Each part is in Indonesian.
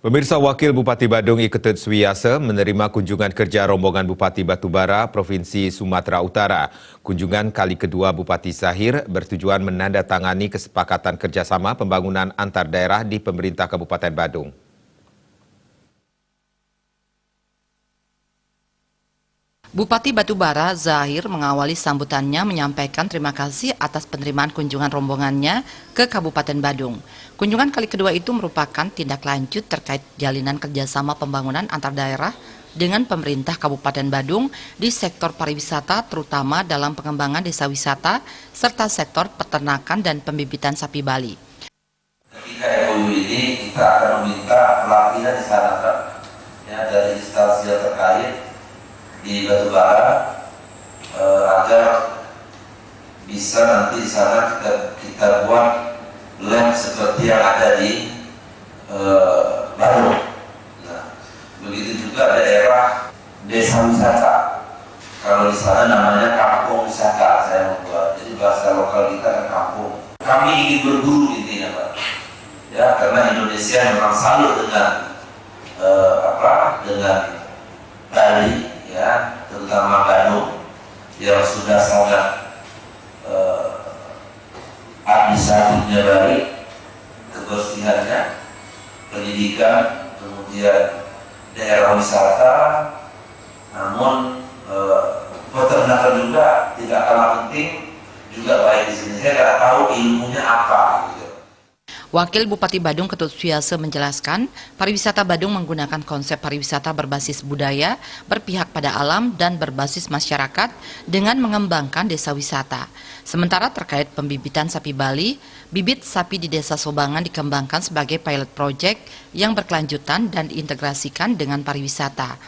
Pemirsa, Wakil Bupati Badung Iketut Suwiyase menerima kunjungan kerja rombongan Bupati Batubara, Provinsi Sumatera Utara. Kunjungan kali kedua Bupati Zahir bertujuan menandatangani kesepakatan kerjasama pembangunan antar daerah di pemerintah Kabupaten Badung. Bupati Batubara Zahir mengawali sambutannya menyampaikan terima kasih atas penerimaan kunjungan rombongannya ke Kabupaten Badung. Kunjungan kali kedua itu merupakan tindak lanjut terkait jalinan kerjasama pembangunan antar daerah dengan pemerintah Kabupaten Badung di sektor pariwisata, terutama dalam pengembangan desa wisata serta sektor peternakan dan pembibitan sapi Bali. Ketika MOU ini kita akan meminta pelatihan di sana ya, dari instansi yang terkait di Batubara agar bisa nanti di sana kita buat lab seperti yang ada di Badung. Nah, begitu juga daerah desa wisata. Kalau di sana namanya kampung wisata saya membuat. Jadi bahasa lokal kita kan kampung. Kami ingin berburu intinya, Pak. Ya, karena Indonesia memang salut dengan dengan Bali, ya, terutama Badung yang sudah sangat administratifnya baik, kebersihannya, pendidikan, kemudian daerah wisata, namun peternakan juga tidak kalah penting, juga baik di sini. Saya nggak tahu ilmunya apa. Gitu. Wakil Bupati Badung Ketut Suwiyase menjelaskan, pariwisata Badung menggunakan konsep pariwisata berbasis budaya, berpihak pada alam, dan berbasis masyarakat dengan mengembangkan desa wisata. Sementara terkait pembibitan sapi Bali, bibit sapi di Desa Sobangan dikembangkan sebagai pilot project yang berkelanjutan dan diintegrasikan dengan pariwisata.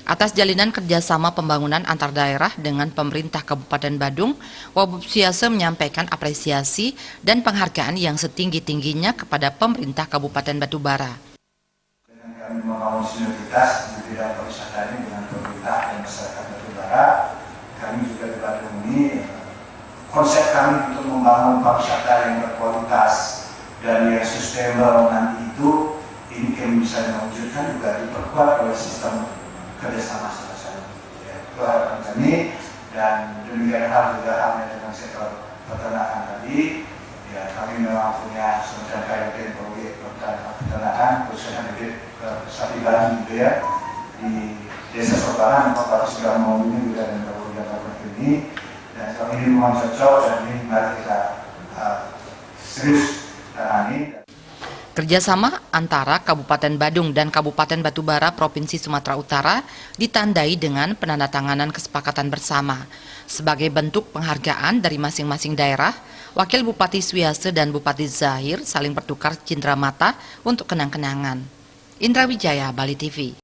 Atas jalinan kerjasama pembangunan antar daerah dengan pemerintah Kabupaten Badung, Wabub Suwiyase menyampaikan apresiasi dan penghargaan yang setinggi-tingginya kepada pemerintah Kabupaten Batubara. Dengan kami membangun sinergitas di bidang pariwisata ini dengan pemerintah dan masyarakat Batubara, kami juga di Badung ini konsep kami untuk membangun pariwisata yang berkualitas dan yang sustainable nanti itu, ini kami bisa mewujudkan juga diperkuat oleh sistem kerjasama selesai. Ya, itu harapan kami, dan demikian hal juga halnya dengan sektor peternakan tadi. Ya, kami memang punya semacam kajian proyek peternakan khususnya bibit sapi Bali gitu ya di Desa Sobangan, Kota sudah mau ini juga dan kabupaten ini, dan kami ini memang cocok dan ini mari kita serius tangani. Kerjasama antara Kabupaten Badung dan Kabupaten Batubara Provinsi Sumatera Utara ditandai dengan penandatanganan kesepakatan bersama. Sebagai bentuk penghargaan dari masing-masing daerah, Wakil Bupati Suwiyase dan Bupati Zahir saling bertukar cindera mata untuk kenang-kenangan. Indra Wijaya, Bali TV.